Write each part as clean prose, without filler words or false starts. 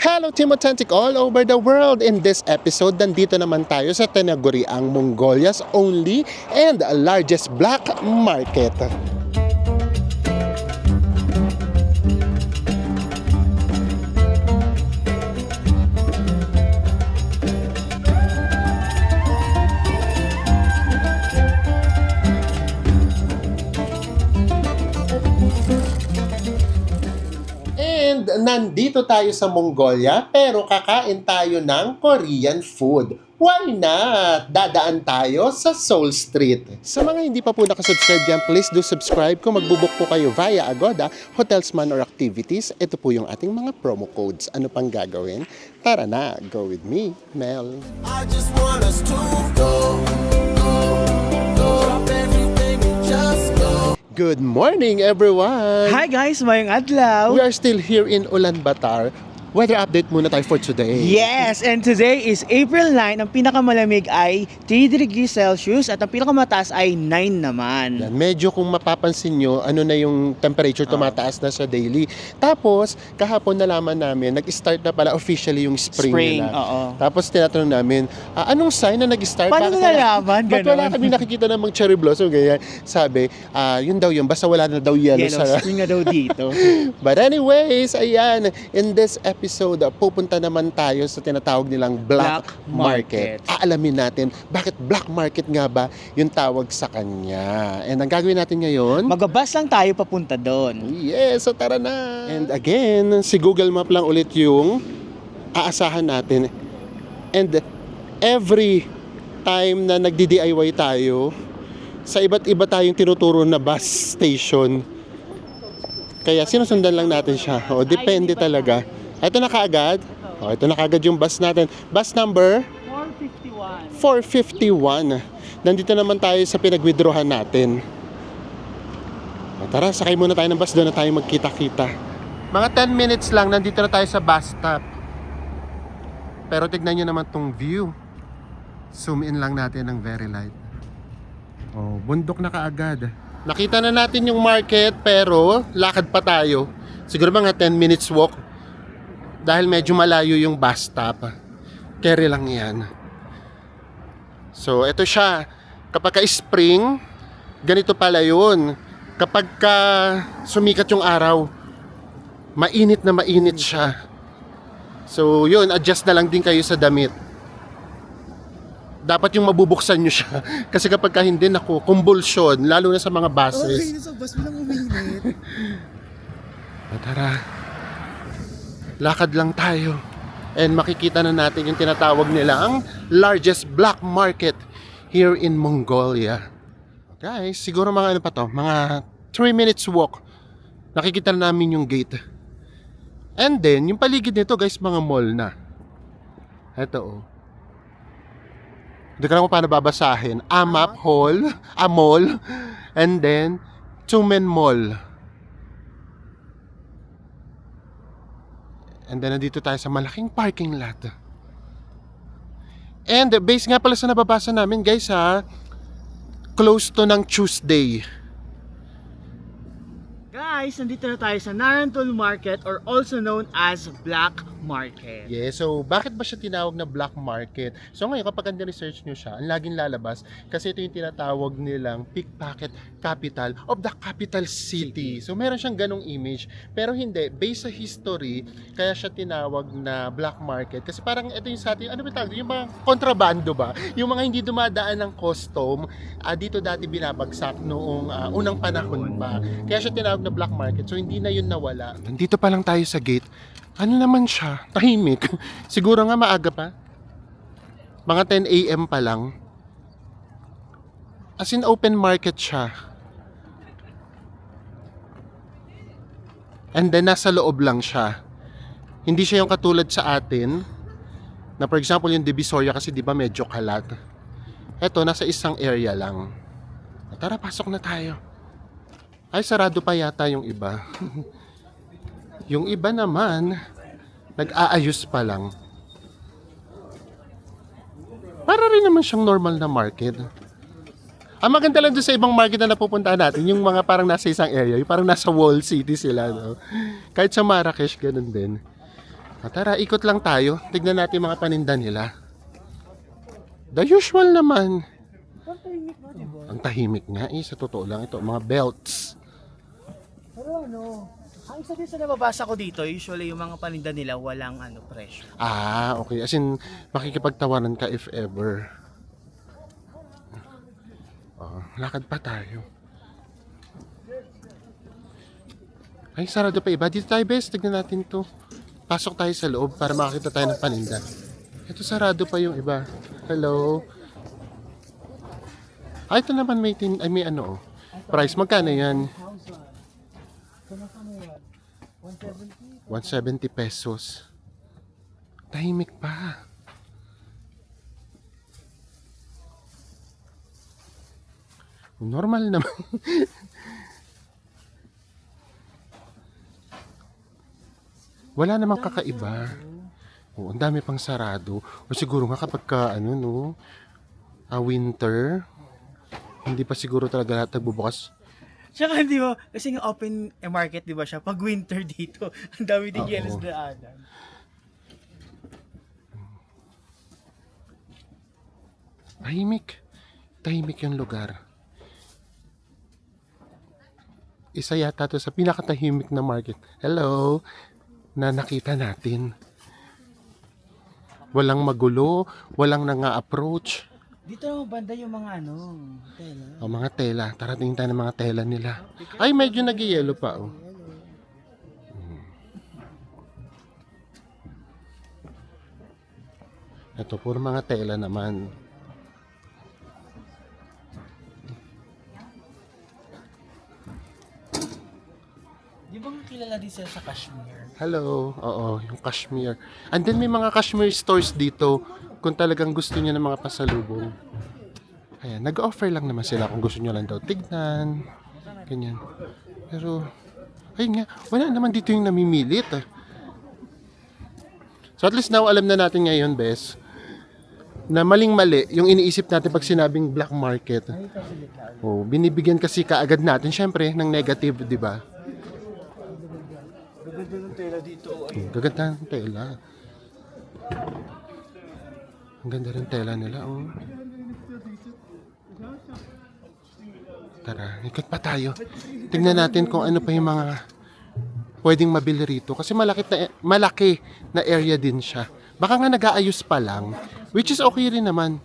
Hello Team Authentic all over the world! In this episode, nandito naman tayo sa tinaguriang Mongolia's only and largest black market. And nandito tayo sa Mongolia pero kakain tayo ng Korean food. Why not? Dadaan tayo sa Seoul Street. Sa mga hindi pa po nakasubscribe dyan, please do subscribe. Kung magbubook po kayo via Agoda, hotels man or activities, ito po yung ating mga promo codes. Ano pang gagawin? Tara na, go with me, Mel. I just want us to go. Drop everything and just go. Good morning, everyone! Hi guys, mayong adlaw. We are still here in Ulaanbaatar. Weather update muna tayo for today. Yes, and today is April 9. Ang pinakamalamig ay 3 degrees Celsius at ang pinakamataas ay 9 naman. Yan, medyo kung mapapansin nyo, ano na yung temperature tumataas na sa daily. Tapos, kahapon nalaman namin, nag-start na pala officially yung spring nila. Oo. Tapos tinatanong namin, anong sign na nag-start? Paano nalaman? Ba't wala kami nakikita ng mga cherry blossom? Ganyan. Sabi, yun daw yun, basta wala na daw yellow Yellow spring na daw dito. But anyways, ayan, in this episode, pupunta naman tayo sa tinatawag nilang Black Market. Market. Aalamin natin, bakit Black Market nga ba yung tawag sa kanya? And ang gagawin natin ngayon, Magabas lang tayo papunta doon. yes, so tara na. And again, si Google Map lang ulit yung aasahan natin. And every time na nagdi-DIY tayo, sa iba't iba tayong tinuturo na bus station. Kaya sinusundan lang natin siya. O, depende talaga. Ito na kaagad. O, ito na kaagad yung bus natin. Bus number 451. Nandito naman tayo sa pinag-withdrawhan natin. O, tara, sakay muna tayo ng bus. Doon na tayo magkita-kita. Mga 10 minutes lang, nandito na tayo sa bus stop. Pero tignan nyo naman tong view. Zoom in lang natin ng very light. Oh, bundok na kaagad. Nakita na natin yung market pero lakad pa tayo. Siguro mga 10 minutes walk. Dahil medyo malayo yung bus stop. Carry lang yan. So, ito siya. Kapag ka-spring, ganito pala yun. Kapag ka sumikat yung araw, mainit na mainit siya. So, yun, adjust na lang din kayo sa damit. Dapat yung mabubuksan nyo siya. Kasi kapag ka hindi, naku, kumbulsyon, lalo na sa mga buses. Okay, sa bus mo lang uminit. Tara. Lakad lang tayo. And makikita na natin yung tinatawag nila ang largest black market here in Mongolia. Guys, siguro mga ano pa to, mga 3 minutes walk. Nakikita na namin yung gate. And then, yung paligid nito guys, mga mall na. Ito oh. Hindi ko lang kung paano babasahin. Amap Hall, Mall, and then Tumen Mall. And then nandito tayo sa malaking parking lot. And based nga pala sa nababasa namin guys close to ng Tuesday. Guys, nandito na tayo sa Narantol Market or also known as Black Market. Yeah, so bakit ba siya tinawag na black market? So ngayon kapag research nyo siya, ang laging lalabas kasi ito yung tinatawag nilang pickpocket capital of the capital city. So meron siyang ganong image. Pero hindi, based sa history, kaya siya tinawag na black market. Kasi parang ito yung sa atin, ano ba tawag? Yung mga kontrabando ba? Yung mga hindi dumadaan ng custom, dito dati binabagsak noong unang panahon pa. Kaya siya tinawag na black market. So hindi na yun nawala. Nandito pa lang tayo sa gate. Ano naman siya? Tahimik. Siguro nga maaga pa. Mga 10 AM pa lang. As in open market siya. And then nasa loob lang siya. Hindi siya yung katulad sa atin. Na for example yung Divisoria kasi di ba medyo kalat. Eto nasa isang area lang. Tara pasok na tayo. Ay sarado pa yata yung iba. Yung iba naman, nag-aayos pa lang. Para rin naman siyang normal na market. Ang maganda lang doon sa ibang market na napupuntahan natin, yung mga parang nasa isang area, yung parang nasa wall city sila. No? Kahit sa Marrakesh, ganun din. Tara, ikot lang tayo. Tignan natin yung mga paninda nila. The usual naman. Ang tahimik nga sa totoo lang ito. Mga belts. Pero ang isa din sa nababasa ko dito, usually yung mga paninda nila walang presyo. Okay. As in, makikipagtawanan ka if ever. Lakad pa tayo. Ay, sarado pa iba. Dito tayo, best. Tignan natin to. Pasok tayo sa loob para makakita tayo ng paninda. Ito, sarado pa yung iba. Hello. Ito naman may price. Magkano yan? 170 pesos. Tahimik pa. Normal naman. Wala namang kakaiba. Ang dami pang sarado. O siguro nga kapag winter, hindi pa siguro talaga lahat nagbubukas. Tsaka hindi mo, kasi nga open market, di ba siya? Pag winter dito, ang dami din yelos daanan. Tahimik yung lugar. Isa yata to sa pinakatahimik na market. Hello, na nakita natin. Walang magulo, walang nanga-approach. Dito naman banda yung mga tela. Mga tela. Tara, tingin tayo ng mga tela nila. Ay, medyo nag-yellow pa. Ito, puro mga tela naman. Di ba nga kilala din sila sa Kashmir? Hello, oo, yung Kashmir. And then may mga Kashmir stores dito kung talagang gusto niyo ng mga pasalubong. Ayan, nag-offer lang naman sila kung gusto niyo lang daw tignan. Ganyan. Pero, ayun nga, wala naman dito yung namimilit. So at least now, alam na natin ngayon, Bes, na maling-mali yung iniisip natin pag sinabing black market. Binibigyan kasi kaagad natin, syempre, ng negative, di ba? Gaganda ng tela dito. Gaganda ng tela. Ang ganda rin tela nila, Tara, ikot pa tayo. Tingnan natin kung ano pa yung mga pwedeng mabili rito. Kasi malaki na area din siya. Baka nga nag-aayos pa lang. Which is okay rin naman.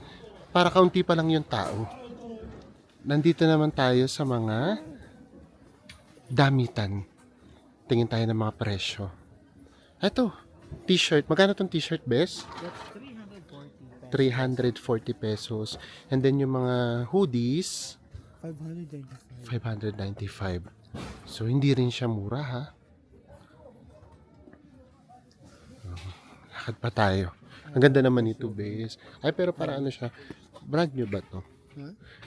Para kaunti pa lang yung tao. Nandito naman tayo sa mga damitan. Tingin tayo ng mga presyo. Eto, t-shirt. Magkano tong t-shirt, Bes? 340 pesos. And then yung mga hoodies, 595. So, hindi rin siya mura, ha? Lakad pa tayo. Ang ganda naman ito, Bes. Ay, pero para siya? Brand new ba to?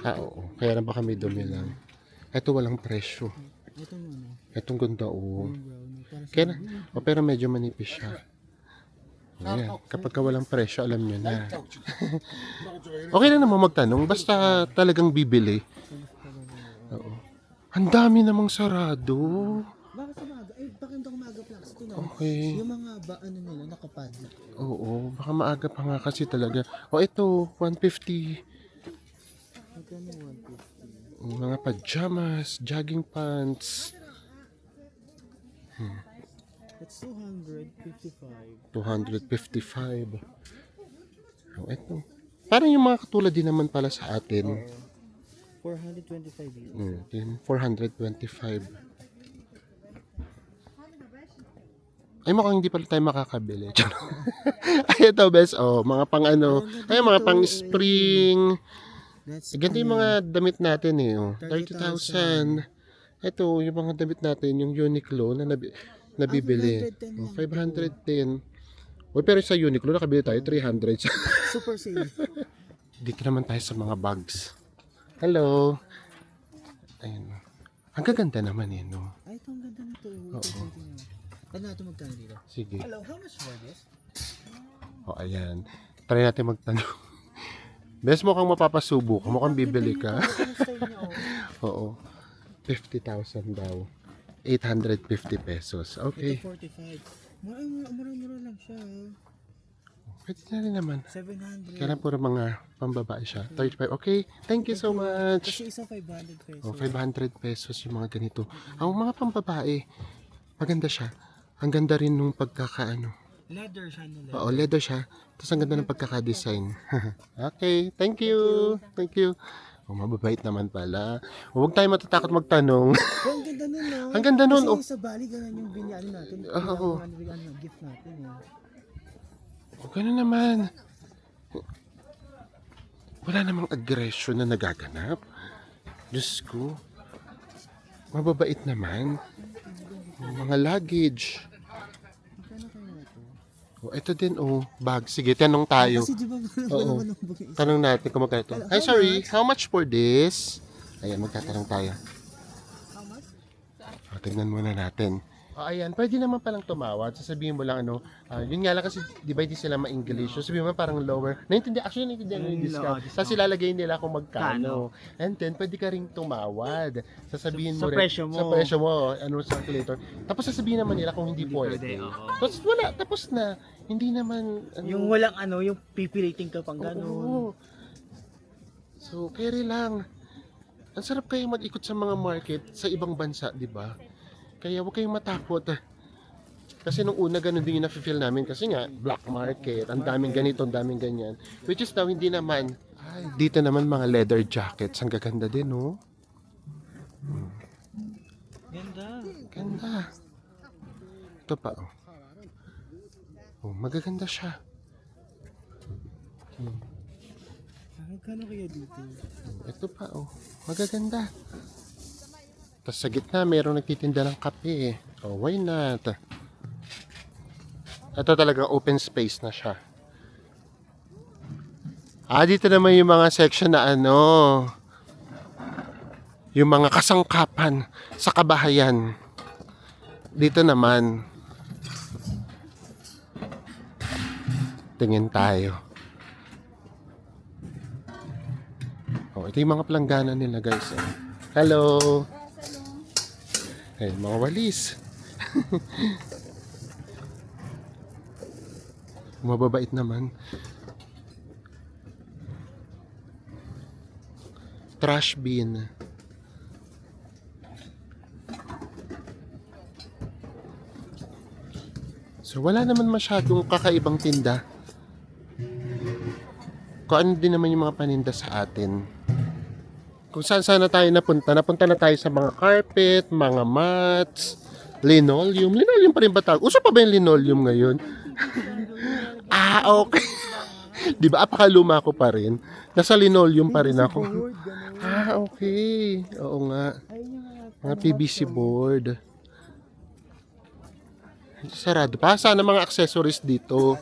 Oo. Kaya na baka may dumi lang. Ito walang presyo. Itong ganda, Kaya pero medyo manipis siya. Ayan. Kapag walang presyo, alam nyo na. Okay na naman magtanong. Basta talagang bibili. Oo. Ang dami namang sarado. Bakit sa maaga? Bakit hindi ako maaga flax? Okay. Yung mga nila, nakapad. Oo. Baka maaga pa nga kasi talaga. Ito, 150. Magkano 150? Mga pajamas, jogging pants. That's 255. 255. Ito. Parang yung mga katulad din naman pala sa atin. 425 euros. 425. Ay, mukhang hindi pala tayo makakabili. Ay, ito, bes. Mga pang ay, mga pang spring. Ganito yung mga damit natin, 30,000. Ito, yung mga damit natin, yung Uniqlo na nabibili. 510. Pero sa Uniqlo, nakabili tayo 300. Super sale. Dito naman tayo sa mga bags. Hello. Ayun. Ang gaganda naman, Ay, ito ang ganda nito. Oo. Ano ito magkano dito? Sige. Hello, how much for this? Ayan. Try natin magtanong. Bes, mukhang mapapasubo ka. Mukhang bibili ka. Oo. 50,000 daw. 850 pesos. Okay. Ito 45. Mura lang siya. Pwede na rin naman. 700. Kaya lang puro mga pambabae siya. 35. Okay, thank you so much. Kasi isa 500 pesos. Oh, 500 pesos yung mga ganito. Ang mga pambabae, maganda siya. Ang ganda rin nung pagkakaano. Leather siya nila. Oo, leather siya. Tapos ang ganda ng pagkaka-design. Okay, thank you. Thank you. Oh, mababait naman pala. Huwag tayo matatakot magtanong. Oh, ang ganda nun, no? Ang ganda nun, Kasi oh. sa Bali, ganun yung binyano natin. Oo. Yung gift natin, eh. O, gano'n naman. Wala namang aggression na nagaganap. Diyos ko. Mababait naman. Mga luggage. O, ito din, oh. Bag. Sige, tanong tayo. Kasi di ba Oo. naman ang bagay isa? Tanong natin kung magkano ito. Hi, sorry. How much for this? Ayan, magtatanong tayo. How much? O, tignan muna natin. O, ayan, pwede naman palang tumawad. Sasabihin mo lang, ano, yun nga lang kasi, di ba hindi sila ma-English? So, sabihin mo parang lower. Actually, naintindihan mo yung discount. Tapos ilalagay nila kung magkano. And then, pwede ka ring tumawad. Sasabihin Sa mo rin. presyo mo. Sa presyo mo, ano, sa calculator. Tapos sasabihin naman nila kung hindi pwede. Tapos wala, tapos na. Hindi naman, ano, Yung walang ano, yung pipiliting ka pang ganun. oo. So, carry lang. Ang sarap kayo mag-ikot sa mga market sa ibang bansa, di ba? Kaya huwag kayong matakot. Kasi nung una, ganun din yung nafe-feel namin. Kasi nga, black market, ang daming ganito, ang daming ganyan. Which is now, hindi naman. Ay, dito naman mga leather jackets. Ang gaganda din, no? Ganda. Ganda. Ito pa, oh. Oh, magaganda siya. Magkano kaya dito? Ito pa, oh. Magaganda. Tapos sa gitna, mayroong nagtitinda ng kape. Oh, why not? Ito talaga open space na siya. Dito naman yung mga section na ano, yung mga kasangkapan sa kabahayan. Dito naman. Tingin tayo. Oh, ito yung mga planggana nila, guys. Oh. Hello. Hey, mga walis. Mababait naman. Trash bin. So wala naman masyadong kakaibang tinda. Kung ano din naman yung mga paninda sa atin. Kung saan sana tayo napunta na tayo sa mga carpet, mga mats, linoleum. Linoleum pa rin ba tawag? Uso pa ba yung linoleum ngayon? Okay. Di ba? Apakaluma ko pa rin. Nasa linoleum pa rin ako. Okay. Oo nga. Mga PVC board. Sarado pa. Sana mga accessories dito.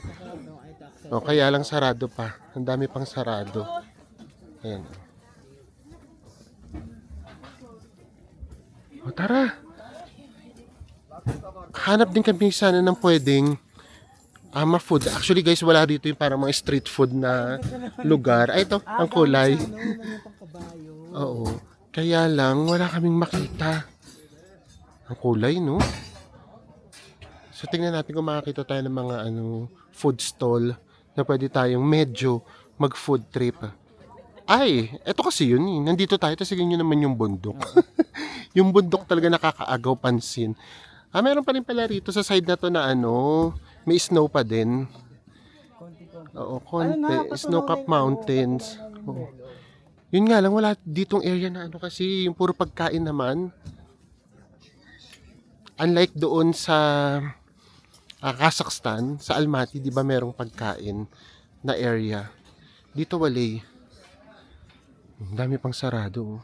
O, kaya lang sarado pa. Ang dami pang sarado. Ayan. O, tara. Hanap din kami sana ng pwedeng ma-food. Actually, guys, wala dito yung parang mga street food na lugar. Ay, ito. Ang kulay. Oo. Kaya lang, wala kaming makita. Ang kulay, no? So, tingnan natin kung makakita tayo ng mga food stall na pwede tayong medyo mag-food trip. Ay, eto kasi yun eh. Nandito tayo, tapos yun naman yung bundok. Yung bundok talaga nakakaagaw pansin. Meron pa rin pala rito sa side na to na may snow pa din. Oo, konti. Snow-capped mountains. Oo. Yun nga lang, wala ditong area na kasi, yung puro pagkain naman. Unlike doon sa Kazakhstan, sa Almaty, di ba merong pagkain na area. Dito wala. Ang dami pang sarado.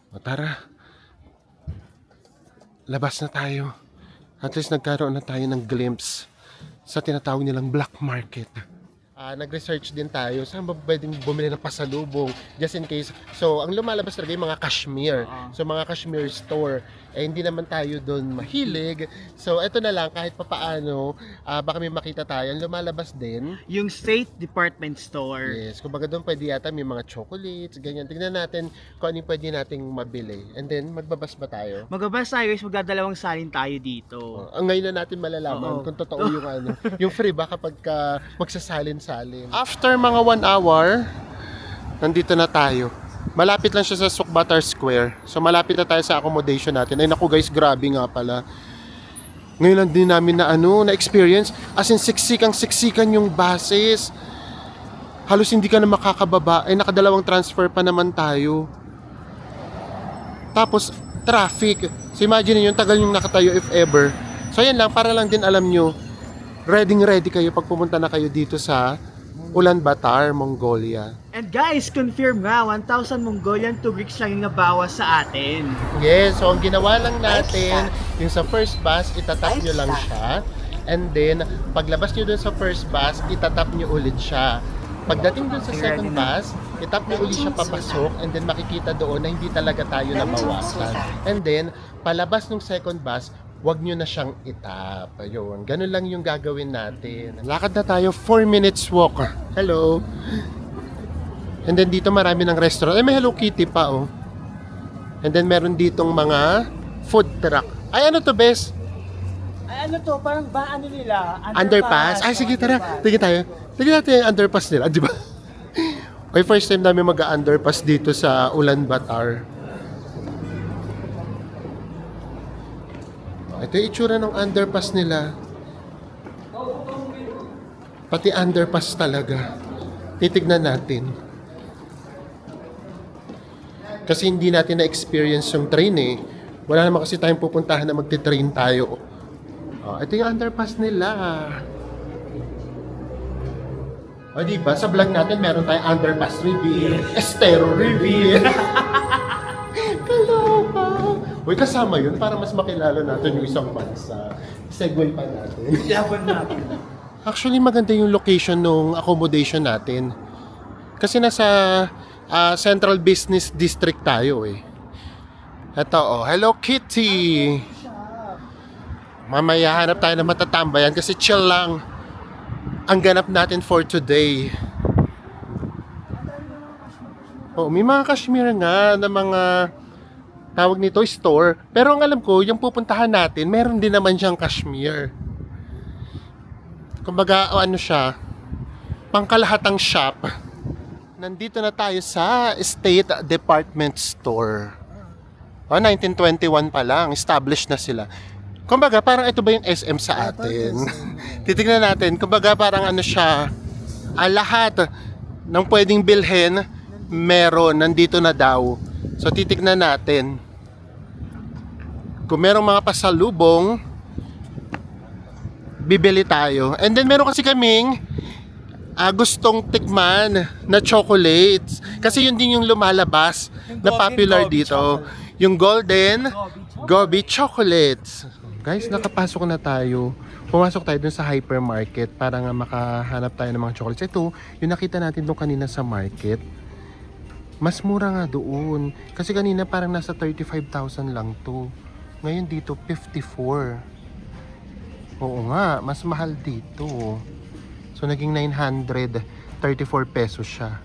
O tara. Labas na tayo. At least nagkaroon na tayo ng glimpse sa tinatawag nilang black market. Nag-research din tayo saan ba pwedeng bumili ng pasalubong just in case. So, ang lumalabas talaga yung mga cashmere. So, mga cashmere store. eh hindi naman tayo doon mahilig. So eto na lang, kahit papaano, baka may makita tayo. Ang lumalabas din, Yung State Department Store. yes, kumbaga doon pwede yata may mga chocolates, ganyan. Tingnan natin kung ano yung pwede nating mabili. And then, magbabas ba tayo? Magabas tayo guys, magdadalawang salin tayo dito. Ang ngayon na natin malalaman Oo. kung totoo yung ano, yung free ba kapag magsasalin-salin. After mga 1 hour, nandito na tayo. Malapit lang siya sa Sukbatar Square. So malapit na tayo sa accommodation natin. Ay naku guys, grabe nga pala. Ngayon lang din namin na experience. As in, siksikan yung buses. Halos hindi ka na makakababa. Ay nakadalawang transfer pa naman tayo. Tapos, traffic. So imagine niyo, yung tagal yung nakatayo if ever. So yan lang, para lang din alam nyo, ready kayo pag pumunta na kayo dito sa Ulaanbaatar, Mongolia. And guys, confirm nga, 1,000 Mongolian tugiks lang yung nabawas sa atin. Yes, so ang ginawa lang natin, yung sa first bus, itatap nyo lang siya. And then, paglabas nyo dun sa first bus, itatap nyo ulit siya. Pagdating dun sa second bus, itap nyo ulit siya papasok, and then makikita doon na hindi talaga tayo nabawasan. And then, palabas ng second bus, wag nyo na siyang itap. Ayun, ganun lang yung gagawin natin. Lakad na tayo, 4 minutes walk. Hello. And then dito marami ng restaurant. Ay, may Hello Kitty pa, oh. And then meron ditong mga food truck. Ay, ano to, Bes? Ay ano to, parang ba ano nila? Underpass? Ay, sige, tara. Sige tayo. Tignan natin yung underpass nila, di ba? Okay, first time namin mag-underpass dito sa Ulaanbaatar. Ito yung itsura ng underpass nila. Pati underpass talaga. Titignan natin. Kasi hindi natin na-experience yung train eh. Wala naman kasi tayong pupuntahan na magti-train tayo. Ito yung underpass nila. O diba, sa vlog natin meron tayong underpass reveal, estero reveal. Kaloka. Uy, kasama yun para mas makilala natin yung isang bansa. Segue pa natin. Laban natin. Actually, maganda yung location ng accommodation natin. Kasi nasa Central Business District tayo eh. Ito oh, Hello Kitty! Mamaya hanap tayo ng matatambayan kasi chill lang ang ganap natin for today. Oh, may mga cashmere nga na mga tawag nito store. Pero ang alam ko, yung pupuntahan natin, meron din naman siyang cashmere. Kumbaga, ano siya, pangkalahatang shop. Nandito na tayo sa State Department Store. 1921 pa lang, established na sila. Kumbaga, parang ito ba yung SM sa atin? Titignan natin, kumbaga parang ano siya, lahat ng pwedeng bilhin, meron, nandito na daw. So titignan natin. Kung merong mga pasalubong, bibili tayo. And then meron kasi kaming gustong tikman na chocolates. Kasi yun din yung lumalabas na popular dito. Yung Golden Gobi Chocolates. Guys, nakapasok na tayo. Pumasok tayo dun sa hypermarket para nga makahanap tayo ng mga chocolates. Ito, yung nakita natin doon kanina sa market. Mas mura nga doon. Kasi kanina parang nasa 35,000 lang to. Ngayon dito, 54. Oo nga, mas mahal dito. So, naging 934 pesos siya.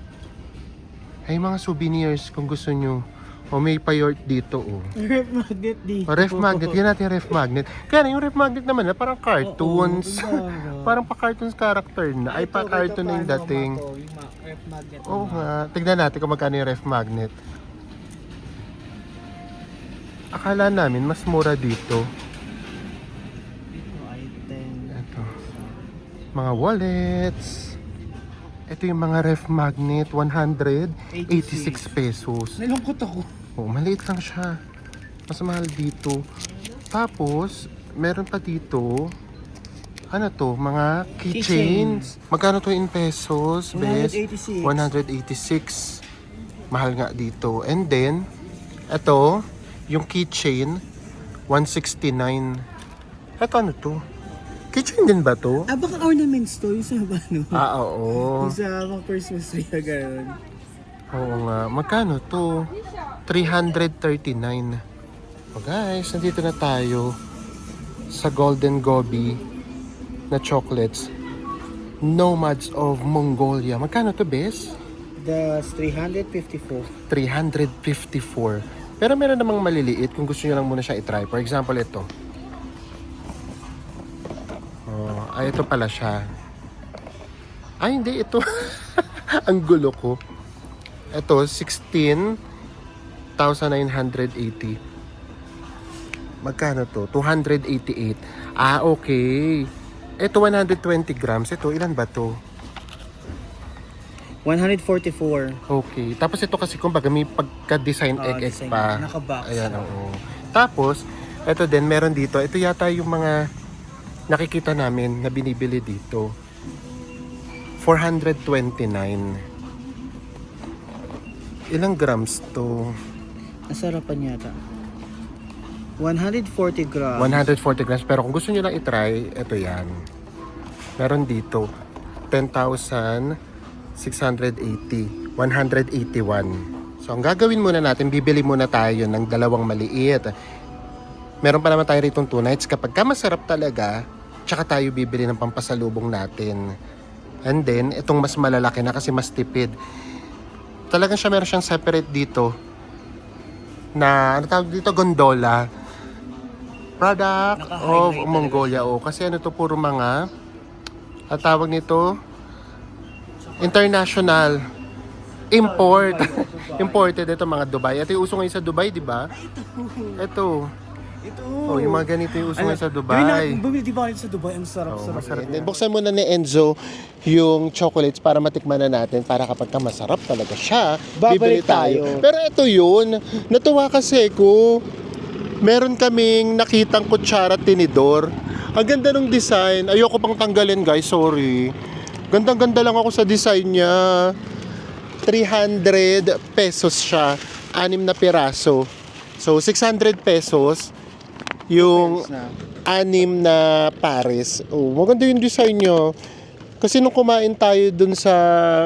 Ay, mga souvenirs kung gusto nyo. O, may payort dito, oh. Ref magnet dito. O, ref magnet. Yan natin ref magnet. Kaya yung ref magnet naman, parang cartoons. Parang pa-cartoons character na. Ay, pa-cartoon na yung dating. Yung ref magnet. Oo nga. Tignan natin kung magkano yung ref magnet. Akala namin mas mura dito. Ito. Mga wallets. Ito yung mga ref magnet. 186 pesos. Nalungkot ako. Oo, maliit lang siya. Mas mahal dito. Tapos, meron pa dito. Ano to? Mga keychains. Magkano to in pesos? Bes? 186. 186. Mahal nga dito. And then, ito, yung keychain, 169. Ito ano to? Keychain din ba to? Baka ornaments to. Yung sa ano? Oo. Yung sa mga Christmas tree na gano'n. Oo nga. Magkano to? 339. Oh guys, nandito na tayo sa Golden Gobi na chocolates. Nomads of Mongolia. Magkano to, Bes? That's 354. 354. Pero meron namang maliliit kung gusto nyo lang muna siya i-try. For example, ito. Oh, ito pala siya. Ay, hindi. Ito. Ang gulo ko. Ito, 16,980. Magkano to? 288. Ah, okay. Ito, 120 grams. Ito, ilan ba to? 144. Okay. Tapos ito kasi kumbaga may pagka-design egg design. pa. Naka-box. Ayan, oo. Tapos, ito din, meron dito. Ito yata yung mga nakikita namin na binibili dito. 429. Ilang grams to? Nasarapan yata. 140 grams. 140 grams. Pero kung gusto nyo lang itry, ito yan. Meron dito. 10,680. 181. So, ang gagawin muna natin, bibili muna tayo ng dalawang maliit. Meron pa naman tayo rito 2 nights. Kapag ka masarap talaga, tsaka tayo bibili ng pampasalubong natin. And then, itong mas malalaki na kasi mas tipid. Talagang siya, meron siyang separate dito na, ano tawag dito, gondola. Product of Mongolia. O, kasi ano to, puro mga, ang tawag nito, international import. Imported ito mga Dubai. Ito yung uso ngayon sa Dubai, di ba? Ito. Oh, yung mga ganito yung uso ngayon sa Dubai. Bumili di ba sa Dubai? Ang sarap. Oh, masarap. Buksan muna ni Enzo yung chocolates para matikman na natin, para kapag ka masarap talaga siya, bibili Babalik tayo. Pero ito yun, natuwa kasi ko, meron kaming nakitang kutsara at tinidor. Ang ganda ng design. Ayoko pang tanggalin, guys, sorry. Gandang-ganda lang ako sa design niya. 300 pesos siya, 6 na piraso. So 600 pesos yung 6 na pares. Oh, maganda yung design niya. Kasi nung kumain tayo dun sa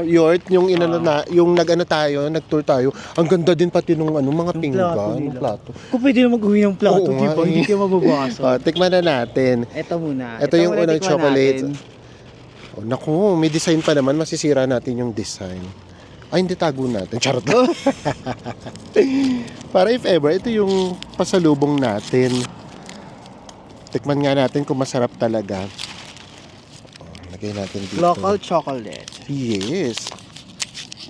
yurt, yung yung nag-ano tayo, nag-tour tayo, ang ganda din pati nung mga pinggan, ng plato. Kung pwede na mag-uwi ng plato, Oo di nga ba? Hindi eh. ka mababasa. Tikman na natin. Ito muna. Ito yung muna unang tikman chocolate. natin. Oh, naku, may design pa naman, masisira natin yung design. Ay, hindi, tago natin. Charot lang. Para if ever, ito yung pasalubong natin. Tikman nga natin kung masarap talaga. Oh, lagay natin dito. Local chocolate. Yes.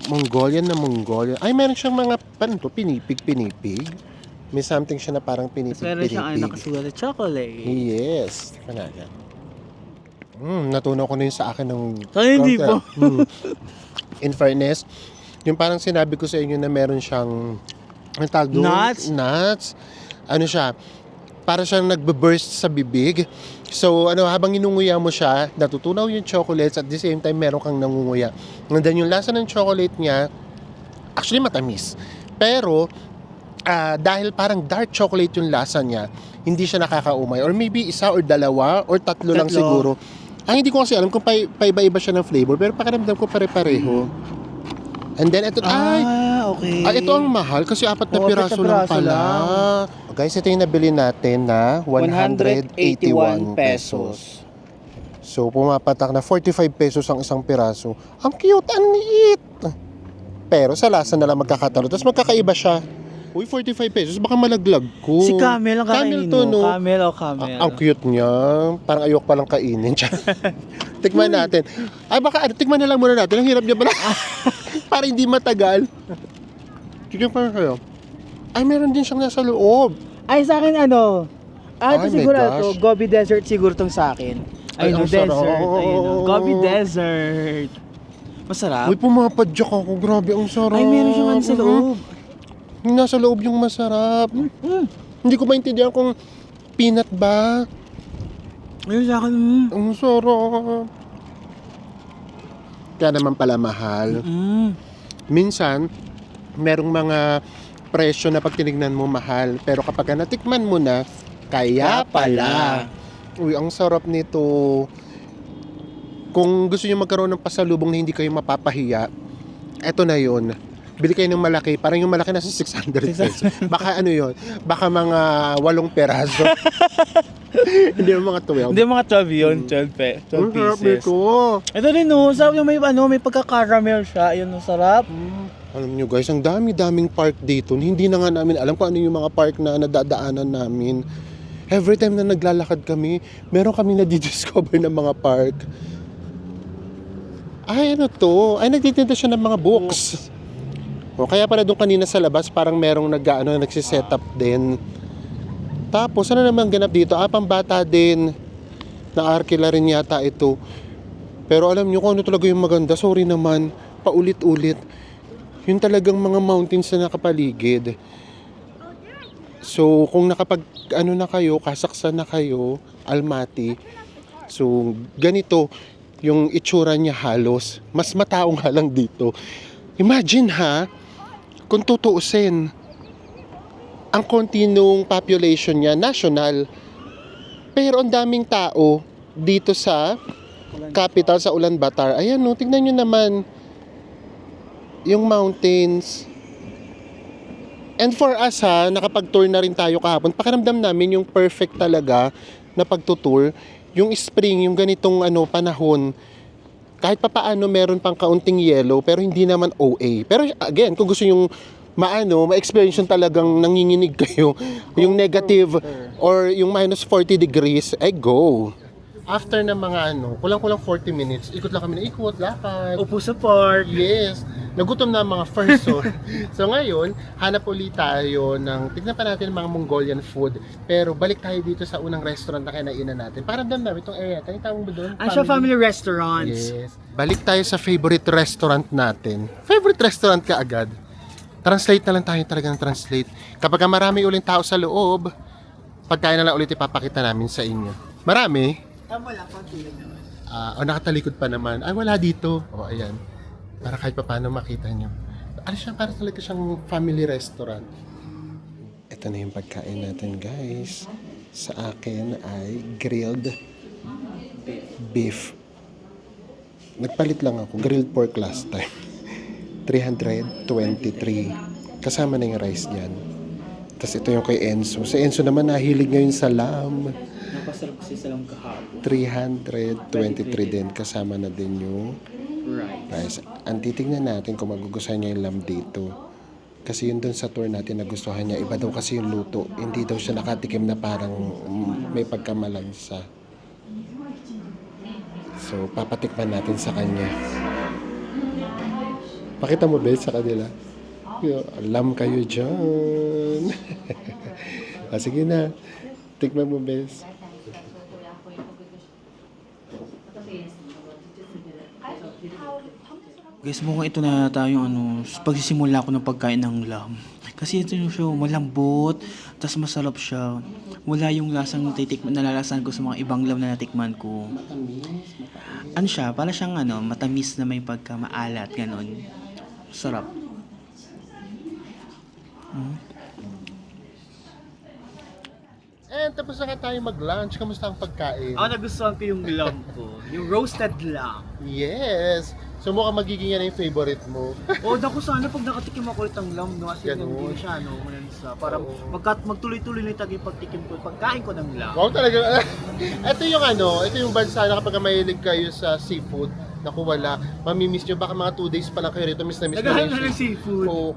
Mongolian na Mongolian. Ay, meron siyang mga, pinipig. May something siya na parang Meron siyang pinipig. nakasulat na chocolate. Yes. Tikman natin. Natunaw ko na yun sa akin ng... Ay, hindi po. In fairness, yung parang sinabi ko sa inyo na meron siyang... Ang tawag doon? Nuts? Nuts. Ano siya? Para siyang nagbe-burst sa bibig. So, habang inunguya mo siya, natutunaw yung chocolates at the same time meron kang nangunguya. And then yung lasa ng chocolate niya, actually matamis. Pero, dahil parang dark chocolate yung lasa niya, hindi siya nakakaumay. Or maybe isa or dalawa or tatlo lang siguro. Ang hindi ko kasi alam kung paiba-iba siya ng flavor, pero pakiramdam ko pare-pareho. And then ito, okay. ito ang mahal kasi 4 na piraso lang pala. Guys, ito yung nabili natin na 181 pesos. So, pumapatak na 45 pesos ang isang piraso. Ang cute, ang liit. Pero sa lasa na lang magkakatalo. Tapos magkakaiba siya. Uy, 45 pesos, baka malaglag ko. Si Camel ang kakainin to, mo. no? Camel o Camel. Ang cute niya. Parang ayok palang kainin. Tikman natin. Ay, baka tikman na lang muna natin. Ang hirap niya pala. Para hindi matagal. Tignan pa kayo. Ay, meron din siyang nasa loob. Ay, sa akin ito Ay, my siguro gosh. Gobi Desert siguro tong sa akin. Ay, ang Desert. sarap. Ayun, Gobi Desert. Masarap. Uy, pumapadyak ako. Grabe, ang sarap. Ay, meron siyang sa loob. Yung nasa loob yung masarap. Hindi ko maintindihan kung peanut ba. Ayun sa akin. Ang sarap. Kaya naman pala mahal. Minsan, merong mga presyo na pag tinignan mo mahal. Pero kapag natikman mo na, kaya pala. Uy, ang sarap nito. Kung gusto niyo magkaroon ng pasalubong na hindi kayo mapapahiya, eto na yun. bili kayo ng malaki. Parang yung malaki nasa 600 pesos. Baka ano yun? Baka mga 8 peraso. Hindi yung mga 12. Hindi mga 12 yun, 12 Ang sarap pieces. nito. Ito rin no, sarap yung may pagka-caramel siya. Ayun, no, sarap. Alam nyo guys, ang dami-daming park dito. Hindi na nga namin alam kung ano yung mga park na nadadaanan namin. Every time na naglalakad kami, meron kami na-discover ng mga park. Ay, ano to? Ay, nagtitinda siya ng mga books. O, kaya pala doon kanina sa labas, parang merong nagsiset up din. Tapos, ano naman ganap dito? Pambata din. Na-arkila rin yata ito. Pero alam nyo kung ano talaga yung maganda. Sorry naman, paulit-ulit. Yung talagang mga mountains na nakapaligid. So, kung na kayo, kasaksan na kayo, Almaty. So, ganito yung itsura niya halos. Mas matao nga lang dito. Imagine ha, kung tutuusin, ang konti nung population niya, national. Pero ang daming tao dito sa capital, sa Ulaanbaatar. Ayan no, tignan nyo naman yung mountains. And for us ha, nakapag-tour na rin tayo kahapon. Pakiramdam namin yung perfect talaga na pagtutour. Yung spring, yung ganitong panahon, kahit papaano meron pang kaunting yellow, pero hindi naman OA. Pero again, kung gusto yung ma-experience yung talagang nanginginig kayo, yung negative or yung minus 40 degrees, go. After ng mga kulang-kulang 40 minutes, ikot lang kami na ikot, lakad. Upo sa park. Yes. Nagutom na ang mga first. So ngayon, hanap ulit tayo tignan pa natin mga Mongolian food. Pero balik tayo dito sa unang restaurant na kinainan natin. Para doon namin itong area. Ano tawag mo doon? Siya family restaurants. Yes. Balik tayo sa favorite restaurant natin. Favorite restaurant ka agad. Translate na lang tayo talagang translate. Kapag marami uling tao sa loob, pagkain na lang ulit ipapakita namin sa inyo. Marami? Tama lang, pagkilig naman. Nakatalikod pa naman. Ay, wala dito. Ayan. Para kahit pa paano makita nyo. Ano siya? Para talaga siyang family restaurant. Ito na yung pagkain natin, guys. Sa akin ay grilled beef. Nagpalit lang ako. Grilled pork last time. 323. Kasama na yung rice dyan. Tapos ito yung kay Enzo. Si Enzo naman nahilig ngayon sa lamb. Napasarap kasi sa lang kahapon. 323 din. Kasama na din yung Rice. rice. Ang titignan natin kung magugustuhan niya yung lamb dito. Kasi yun dun sa tour natin nagustuhan niya. Iba daw kasi yung luto. Hindi daw siya nakatikim na parang may pagkamalansa. So, papatikman natin sa kanya. Pakita mo, Bel, sa kanila. Alam kayo dyan. Sige na. Tikman mo, Bel. Guys, mukhang ito na tayo pagsisimula ko ng pagkain ng lamb. Kasi ito yung show, malambot, tas masarap siya. Wala yung lasang nalalasan ko sa mga ibang lamb na natikman ko. Ano siya, para siyang matamis na may pagka maalat, ganon. Sarap. And tapos na tayo mag-lunch. Kamusta ang pagkain? Ako nagustuhan ko yung lamb ko. Yung roasted lamb. Yes! So mukhang magiging yan yung favorite mo. Naku, sana pag nakatikim ako ulit ang lamb, no? Kasi Ganun. hindi siya, malansa. Parang magtuloy-tuloy na yung pagtikim ko, pagkain ko ng lamb. Wow, talaga. Ito yung bansa na kapag mahilig kayo sa seafood, naku wala, mamimiss nyo. Baka mga 2 days pa lang kayo rito, miss na Naghahanap yung na ng seafood. So,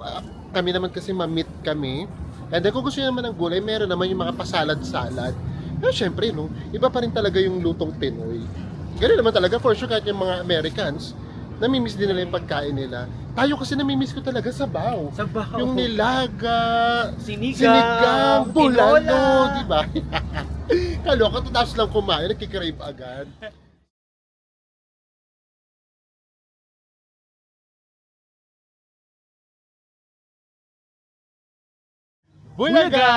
kami naman kasi ma-meet kami. And then kung gusto nyo naman ng gulay, meron naman yung mga pasalad-salad. Pero syempre, iba pa rin talaga yung lutong Pinoy. Ganun naman talaga, for sure, kahit yung mga Americans, namimiss din nila yung pagkain nila. Tayo kasi namimiss ko talaga sabaw. Sabaw. Yung nilaga, Sinigang, bulalo, tinola. di ba? Kaloka, tapos lang kumain, nagkikrave agad. Bulaga!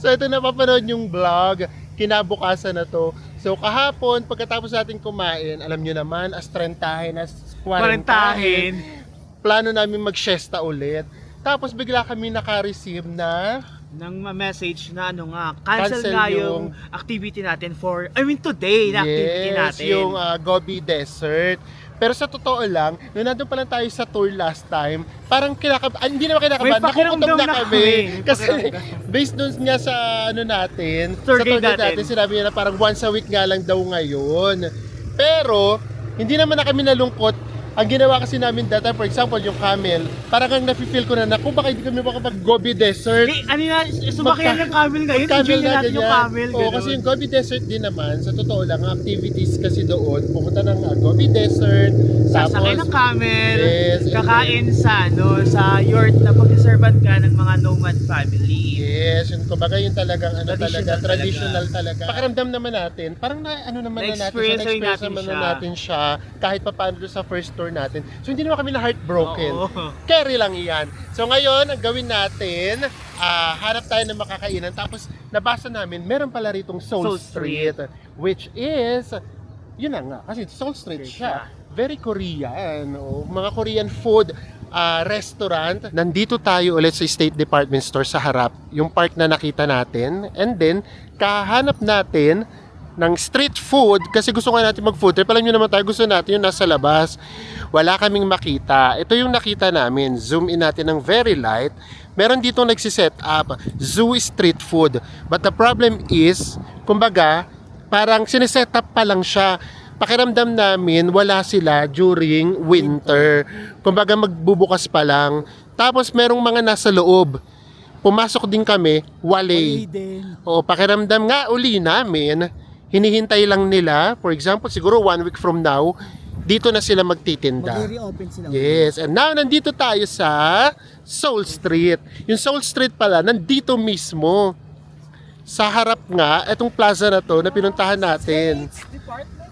So ito na papanood yung vlog, kinabukasan na to. So kahapon, pagkatapos natin kumain, alam nyo naman, as 30 as 40. Plano namin mag-siesta ulit. Tapos bigla kami naka-receive na Nang message na cancel Cancel nga yung- yung activity natin today na activity natin. yung Gobi Desert. Pero sa totoo lang, nung nandun pa lang tayo sa tour last time, parang hindi naman kinakabahan, May pakiramdam nakukutom na na kami. kami. Kasi based dun nga sa ano natin, Tour sa tour guide guide natin. natin, sinabi niya na parang once a week nga lang daw ngayon. Pero, hindi naman na kami nalungkot. Ang ginawa kasi namin data, for example, yung camel, parang ang nafe-feel ko na kung baka hindi kami makapag-Gobi Desert. Ano na, sumakyan ng camel ngayon. Enjoy na natin yung camel. Oo, kasi yung Gobi Desert din naman, sa totoo lang, ang activities kasi doon, pumunta ng Gobi Desert, Sasakay ng camel, Yes, and kakain sa yurt na pag-servan ka ng mga nomad family. yes, yung kumbaga yung talagang traditional Talaga. talaga. Pakiramdam naman natin, parang naman na natin, Na-experience rin na-experience natin naman siya. na natin siya, kahit pa paano doon sa first tour natin. So hindi naman kami na heartbroken. Oo. Carry lang iyan. So ngayon, ang gawin natin, hanap tayo ng makakainan. Tapos nabasa namin, meron pala ritong Soul Street. Which is, yun na nga, kasi Soul Street siya. Very Korean. O, mga Korean food restaurant. Nandito tayo ulit sa State Department Store sa harap. Yung park na nakita natin. And then, kahanap natin ng street food kasi gusto nga natin mag-food trip. Alam nyo naman tayo, gusto natin yung nasa labas. Wala kaming makita. Ito yung nakita namin. Zoom in natin ng very light. Meron dito nagsiset up zoo street food. But the problem is, kumbaga, parang sineset up pa lang siya. Pakiramdam namin, wala sila during winter. Kumbaga, magbubukas pa lang. Tapos, merong mga nasa loob. Pumasok din kami, wale. O, pakiramdam nga uli namin, hinihintay lang nila, for example, siguro 1 week from now, dito na sila magtitinda. Mag-reopen sila. Yes, and now nandito tayo sa Soul Street. Yung Soul Street pala, nandito mismo. Sa harap nga, itong plaza na to na pinuntahan natin.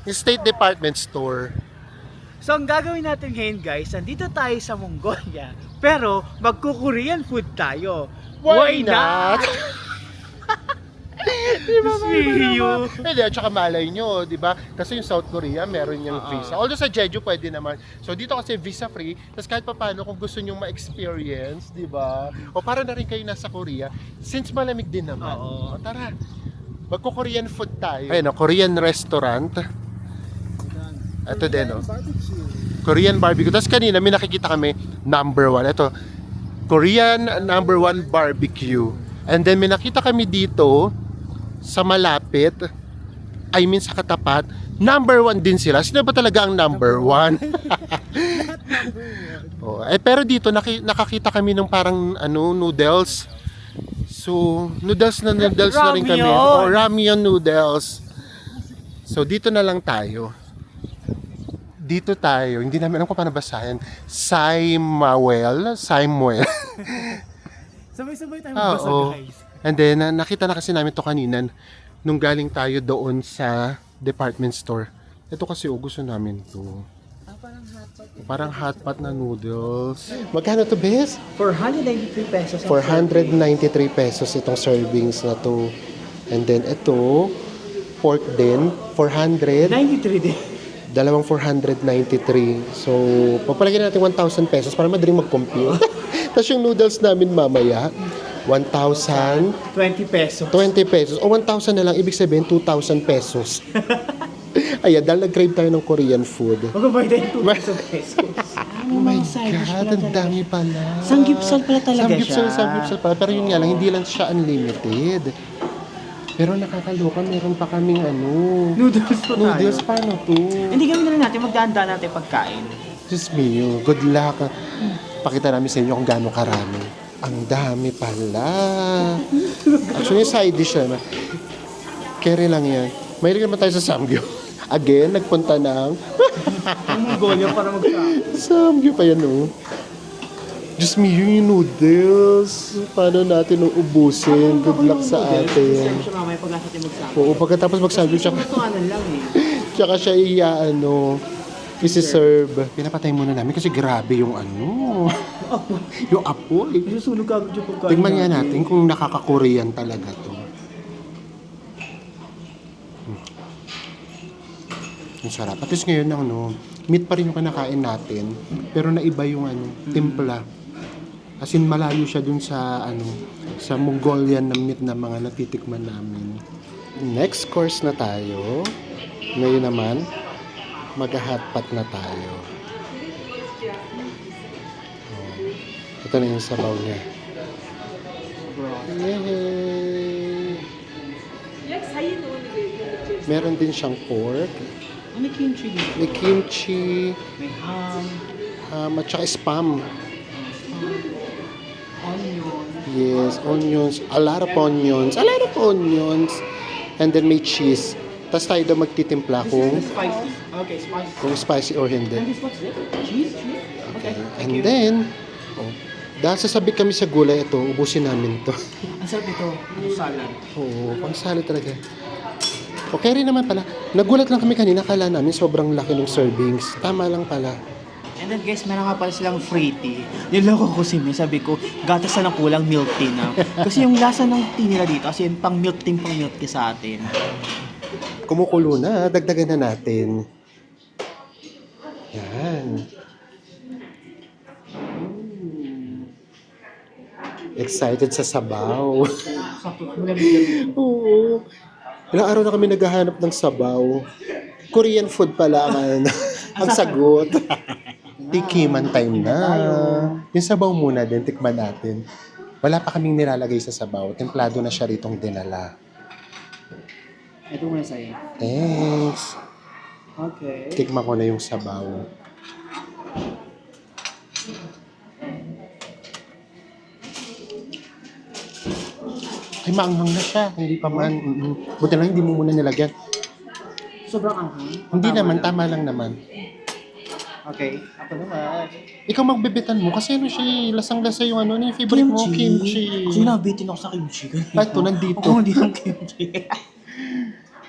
Yung State Department Store. So ang gagawin natin ngayon guys, nandito tayo sa Mongolia, pero magko-Korean food tayo. Why not? Diba, Siyo. Hindi, at saka malay nyo, di ba? Kasi yung South Korea, meron yung visa. Although sa Jeju, pwede naman. So dito kasi visa-free, tapos kahit pa paano, kung gusto nyo ma-experience, di ba? O para na rin kayo nasa Korea, since malamig din naman. Oo. O tara, magko-Korean food tayo. Ayun, Korean restaurant. Ito din, oh. Korean barbecue. Tapos kanina, may nakikita kami, number 1. Ito, Korean number 1 barbecue. And then may nakita kami dito, sa malapit, I mean sa katapat, number 1 din sila. Sino ba talaga ang number 1? Oh, pero dito nakakita kami ng parang noodles. So, noodles na rin kami. Ramyeon! Oh, ramyeon noodles. So, dito na lang tayo. Dito tayo. Hindi namin alam kung paano basahin. Samuel. Sabay-sabay tayo Ah, magbasa oo. guys. And then, nakita na kasi namin to kanina nung galing tayo doon sa department store. Ito kasi gusto namin to. Parang hot pot na noodles. Magkano to, Bes? 493 pesos. 493 pesos itong servings na to. And then ito, pork din, 400. 93 din. Dalawang 493. So, papalagyan natin 1,000 pesos para madaling mag-compute. Tapos yung noodles namin mamaya, 1,000, 20 pesos. 20 pesos. O 1,000 na lang, ibig sabihin 2,000 pesos. Ayan, dahil nag-crave tayo ng Korean food. Magbabayad tayo 2 pesos. Oh my God, ang dami pala. Sanggipsal pala talaga siya. Sanggipsal pala. Pero yun nga lang, hindi lang siya unlimited. Pero nakakaloka, meron pa kaming Noodles pa tayo. noodles, paano to? Hindi gawin na lang natin, magdaan-daan natin pagkain. Diyos mio, good luck. Pakita namin sa inyo kung gaano karami. Ang dami pala. Actually, side dish na. Carry lang yan. Mahilig naman tayo sa samgyo. Again, nagpunta ng Ang Mongolia para magkain. samgyo pa yan, oh. Diyos mio, yung noodles. Paano natin ubusin? Good luck sa atin. Serve siya mamaya pag natin magsama. Oo, pagkatapos magsamgyo, Ito lang eh. tsaka siya isi-serve. Pinapatay muna namin kasi grabe yung yung apoy. Susunog agad yung pagkain. Tingnan nga natin kung nakaka-Korean talaga to. Ang sarap. At least ngayon meat pa rin yung kinakain natin, pero naiba yung timpla. As in, malayo siya dun sa sa Mongolian na meat na mga natitikman namin. Next course na tayo. Ngayon naman, mag-hotpot na tayo. Ito na yung sabaw niya. Yay! Meron din siyang pork. May kimchi dito. May kimchi, May ham, at saka spam. onion. Yes, onions. A lot of onions. A lot of onions. And then may cheese. Tapos tayo daw magtitimpla kung Spicy. Okay, spicy. spicy or And hindi. this what's this? Cheese? Cheese? Okay. And then, dahil sasabik kami sa gulay ito, ubusin namin to. Ang sarap ito. Salad. Oo, pang salad talaga. Okay rin naman pala. Nagulat lang kami kanina, kala namin sobrang laki ng servings. Tama lang pala. And then guys, meron nga pala silang free tea. Niloko ko si May, sabi ko, gatas na ng kulang milk tea na. Kasi yung lasa ng tea nila dito, kasi yung pang milk tea sa atin. Kumukulo na, dagdagan na natin. Yan. Excited sa sabaw. Oo. Ilang araw na kami naghahanap ng sabaw. Korean food pala ang, ang sagot. Tikiman time na. Yung sabaw muna din, tikman natin. Wala pa kaming nilalagay sa sabaw. Templado na siya ritong dinala. Ito muna sa'yo. Thanks. Okay. Tikman ko na yung sabaw. Ay, maanghang na siya. Hindi pa man. Buti lang hindi mo muna nilagyan. Sobrang anghang. Hindi naman, tama lang naman. Okay. Ako naman. Ikaw magbebetan mo kasi ano siya, lasang-lasa yung ano, yung favorite mo, kimchi. Kasi nabitin ako sa kimchi. Ay, ito, nandito. Oo, hindi ang kimchi.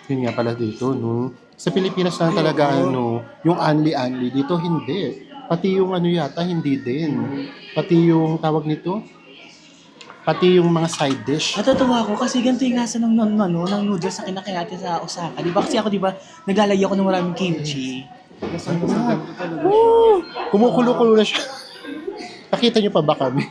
Yun nga pala dito, no? Sa Pilipinas na talaga, ano, yung anli-anli. Dito, hindi. Pati yung ano yata, hindi din. Pati yung tawag nito, pati yung mga side dish. Natutuwa ako kasi ganito yung lasa ng, ng noodles na kinakain natin sa Osaka. Di ba? Kasi ako, di ba, naglalagay ako ng maraming kimchi. Kasi Kumukulo-kulo na siya. Nakita niyo pa ba kami?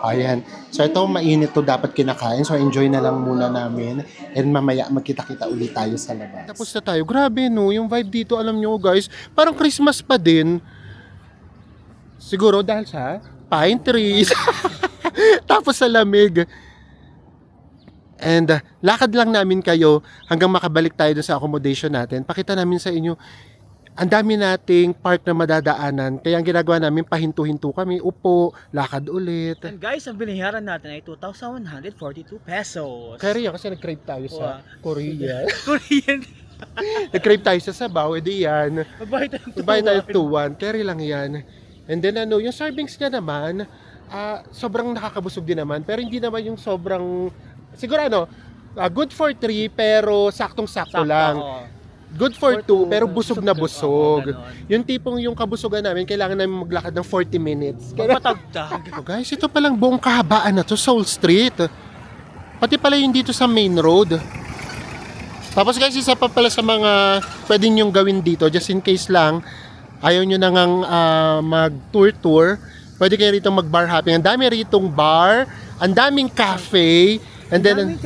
Ayan. So ito, mainit to, dapat kinakain. So enjoy na lang muna namin. And mamaya magkita-kita ulit tayo sa labas. Tapos na tayo. Grabe no, yung vibe dito, alam niyo guys, parang Christmas pa din. Siguro dahil sa pine trees. Tapos sa lamig. And lakad lang namin kayo hanggang makabalik tayo dun sa accommodation natin. Pakita namin sa inyo, ang dami nating part na madadaanan. Kaya ang ginagawa namin, pahinto-hinto kami, upo, lakad ulit. And guys, ang binayaran natin ay 2,142 pesos. Kaya kasi nag-crave tayo sa Korea. Korean. Nag-crave tayo sa sabaw, edi yan. Mabayad tayo ng Babayad tayo 2-1, carry lang yan. And then ano, yung servings niya naman, sobrang nakakabusog din naman. Pero hindi naman yung sobrang, siguro ano, good for 3 pero saktong-sakto lang. Oo. Good for 2 pero busog na busog. Oo, ganon. Yung tipong yung kabusugan namin, kailangan namin maglakad ng 40 minutes. Patagtag. Oh, guys, ito palang buong kahabaan na to, Seoul Street. Pati pala yung dito sa main road. Tapos guys, isa pa pala sa mga pwede nyong gawin dito, just in case lang, ayaw nyo na ngang mag-tour-tour, pwede kayo rito mag-bar hopping. Ang dami ritong bar, ang daming cafe, and then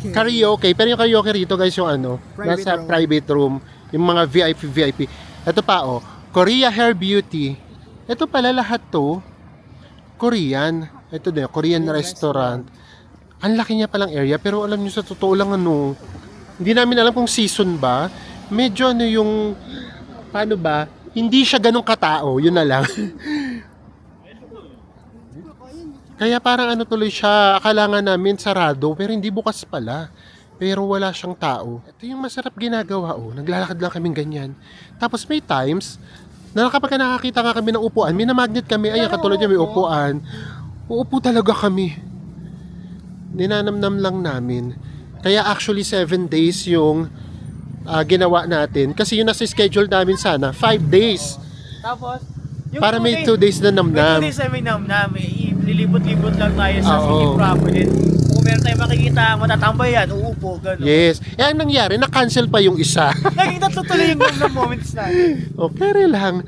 karaoke. Pero yung karaoke rito guys, yung ano, nasa private room, yung mga VIP. Ito pa oh, Korea Hair Beauty. Ito pala lahat to Korean. Ito din, Korean restaurant. Ang laki niya palang area, pero alam niyo sa totoo lang ano, hindi namin alam kung season ba. Medyo ano yung, paano ba, hindi siya ganun katao, yun na lang. Kaya parang ano tuloy siya, akala nga namin sarado, pero hindi bukas pala. Pero wala siyang tao. Ito yung masarap ginagawa, oh. Naglalakad lang kaming ganyan. Tapos may times, na kapag nakakita nga kami ng upuan, may na-magnet kami, ay katulad niya may upuan. Uupo talaga kami. Ninanamnam lang namin. Kaya actually 7 days yung ginawa natin. Kasi yung nasa schedule namin sana, 5 days. Tapos, yung Para may 2 days na namnam. May 2 days na may namnam. Lilibot-libot lang tayo sa Oo. city proper. Kung meron tayong makikita, matatambay yan, uupo, gano'n. Yes. Eh, ang nangyari, na-cancel pa yung isa. Naging tatlo tuloy yung namnam moments natin. Okay lang.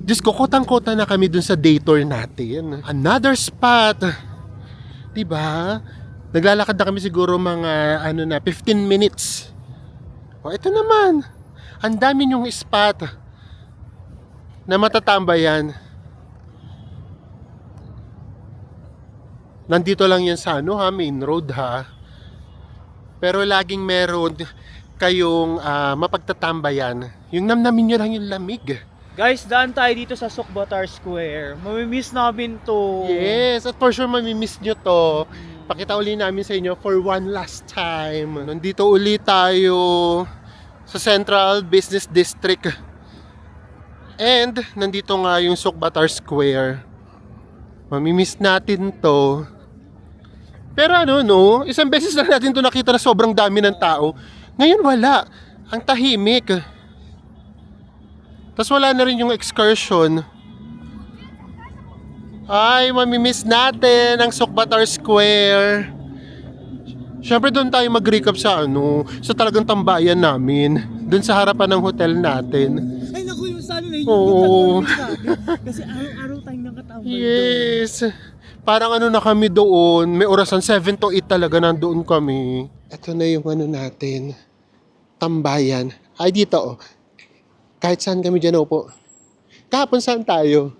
Diyos ko, kotang-kota na kami dun sa day tour natin. Another spot. Diba? Naglalakad na kami siguro mga 15 minutes. O, ito naman. Ang dami yung spot. na matatambayan. Nandito lang yan sa ano ha, main road ha. Pero laging meron kayong mapagtatambayan. Yung namnamin nyo lang yung lamig. Guys, daan tayo dito sa Sukbatar Square. Mamimiss namin to. Yes, at for sure mamimiss nyo to. Pakita uli namin sa inyo for one last time. Nandito uli tayo sa Central Business District. And nandito nga yung Sukbatar Square. Mamimiss natin to. Pero ano no, isang beses lang natin to nakita na sobrang dami ng tao. Ngayon wala. Ang tahimik. Tapos wala na rin yung excursion. Ay, mamimiss natin ang Sukbatar Square. Siyempre doon tayo mag-recap sa ano, sa talagang tambayan namin. Doon sa harapan ng hotel natin. Ay naku, yung sa ano na yun. Oo. Kasi araw-araw tayong nakatambay doon. Yes. Parang ano na kami doon. May orasan 7 to 8 talaga nandoon kami. Ito na yung ano natin. Tambayan. Ay dito oh. Kahit saan kami dyan upo. Kahapon saan tayo?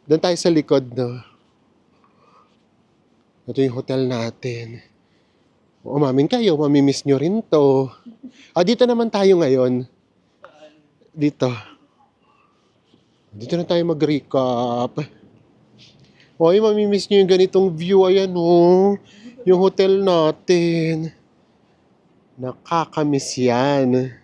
Doon tayo sa likod, no? Ito yung hotel natin. Umamin kayo, mamimiss nyo rin to. Dito naman tayo ngayon. Dito. Dito na tayo mag-recap. Oy, mamimiss nyo yung ganitong view. Ayan, oh. Yung hotel natin. Nakakamiss yan.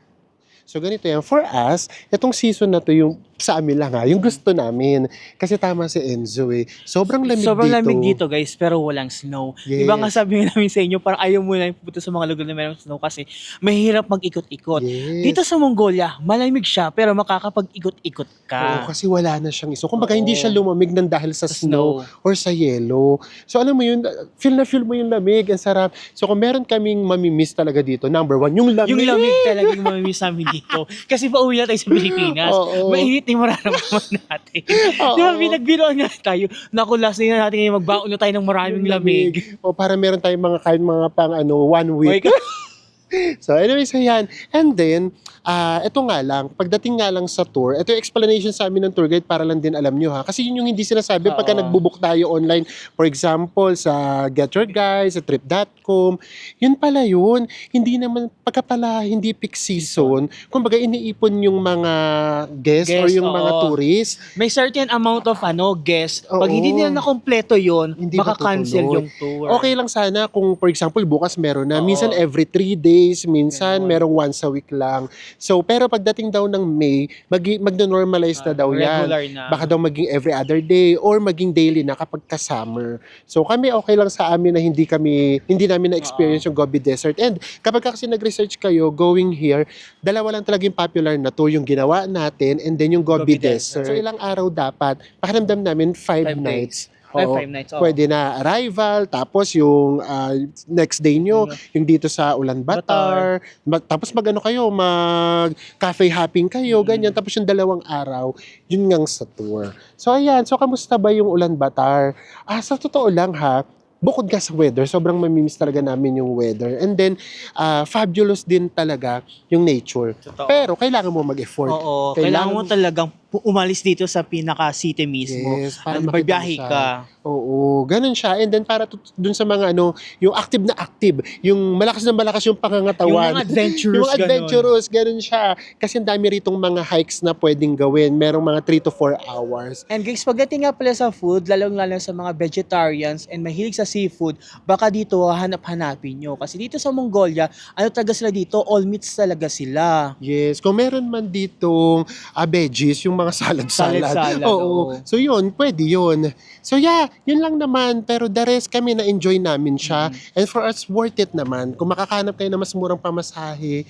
So ganito yan. For us, itong season na to yung sa amin lang ha, yung gusto namin. Kasi tama si Enzo eh. Sobrang lamig Sobrang dito. lamig dito guys, pero walang snow. Yes. Diba nga sabi namin sa inyo, parang ayaw mo na pupunta sa mga lugar na mayroong snow kasi mahirap mag-ikot-ikot. Yes. Dito sa Mongolia, malamig siya pero makakapag-ikot-ikot ka. Oo, kasi wala na siyang iso. Kumbaga hindi siya lumamig ng dahil sa snow or sa yelo. So alam mo yun, feel mo yung lamig, ang sarap. So kung meron kaming mamimiss talaga dito, number 1, yung lamig. Yung lamig talaga yung mamimiss namin dito. Kasi pauwi na tayo sa Pilipinas. Oo. Mainit yung mararamdaman natin. Oo. Di ba, pinagbiroan nga tayo. Naku, last na natin ngayon, magbaon na tayo ng maraming lamig. O para meron tayong mga kahit mga pang 1 week. Okay. So anyways, ayan. And then, ito nga lang, pagdating nga lang sa tour, ito yung explanation sa amin ng tour guide para lang din alam nyo ha. Kasi yun yung hindi sinasabi pagka nagbubook tayo online. For example, sa Get Your Guide, sa Trip.com. Yun pala yun. Hindi naman, pagka pala hindi peak season, kumbaga iniipon yung mga guests or yung mga oo. tourists. May certain amount of guests. Pag Oo. hindi nila nakompleto yun, Hindi maka-cancel matutuloy. yung tour. Okay lang sana kung for example bukas meron na, Oo. minsan every 3 days, minsan Ganon. merong once a week lang. So pero pagdating daw ng May, magno-normalize na daw yan. Regular na. Baka daw maging every other day or maging daily na kapag ka-summer. So kami okay lang sa amin na hindi namin na-experience yung Gobi Desert. And kapag kasi nag-research kayo going here, dalawa lang talaga yung popular na to, yung ginawa natin and then yung Gobi Gobi Desert. Desert. So ilang araw dapat? Pakiramdam namin 5 5 nights. Ay, Oo. 5 nights. Pwede na arrival, tapos yung next day nyo, yung dito sa Ulaanbaatar, tapos mag-ano kayo, mag-cafe hopping kayo, ganyan, tapos yung 2 araw, yun ngang sa tour. So ayan, so kamusta ba yung Ulaanbaatar? Sa totoo lang ha, bukod ka sa weather, sobrang mamimiss talaga namin yung weather. And then, fabulous din talaga yung nature. Totoo. Pero kailangan mo mag-effort. Oo, kailangan mo talagang umalis dito sa pinaka-city mismo. Yes, para Magbiyahe makita mo siya. ka. Oo, ganun siya. And then para dun sa mga yung active na active, yung malakas na malakas yung pangangatawan. Yung mga adventurous, yung adventurous, ganun siya. Kasi ang dami ritong mga hikes na pwedeng gawin. Merong mga 3 to 4 hours. And guys, pagdating nga pala sa food, lalong-lalo sa mga vegetarians and mahilig sa seafood, baka dito hanap-hanapin nyo. Kasi dito sa Mongolia, ano talaga sila dito? All meats talaga sila. Yes, kung meron man ditong veggies, yung mga salad-salad. Salad-salad, Oo. oo. So yun, pwede yun. So yeah, yun lang naman. Pero the rest kami na-enjoy namin siya. And for us, worth it naman. Kung makakahanap kayo na mas murang pamasahe,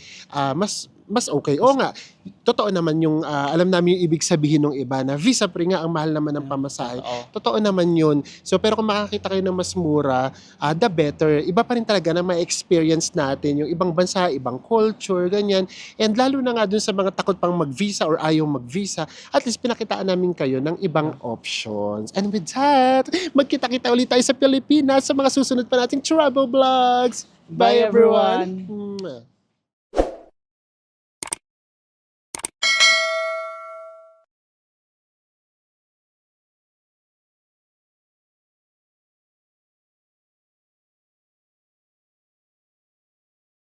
mas okay. Oo nga, totoo naman yung, alam namin yung ibig sabihin ng iba na visa free nga ang mahal naman ng pamasahe. Totoo naman yun. So pero kung makakita kayo ng mas mura, the better. Iba pa rin talaga na ma-experience natin yung ibang bansa, ibang culture, ganyan. And lalo na nga dun sa mga takot pang mag-visa or ayaw mag-visa, at least pinakitaan namin kayo ng ibang options. And with that, magkita-kita ulit tayo sa Pilipinas sa mga susunod pa nating travel vlogs. Bye, everyone. Mwah.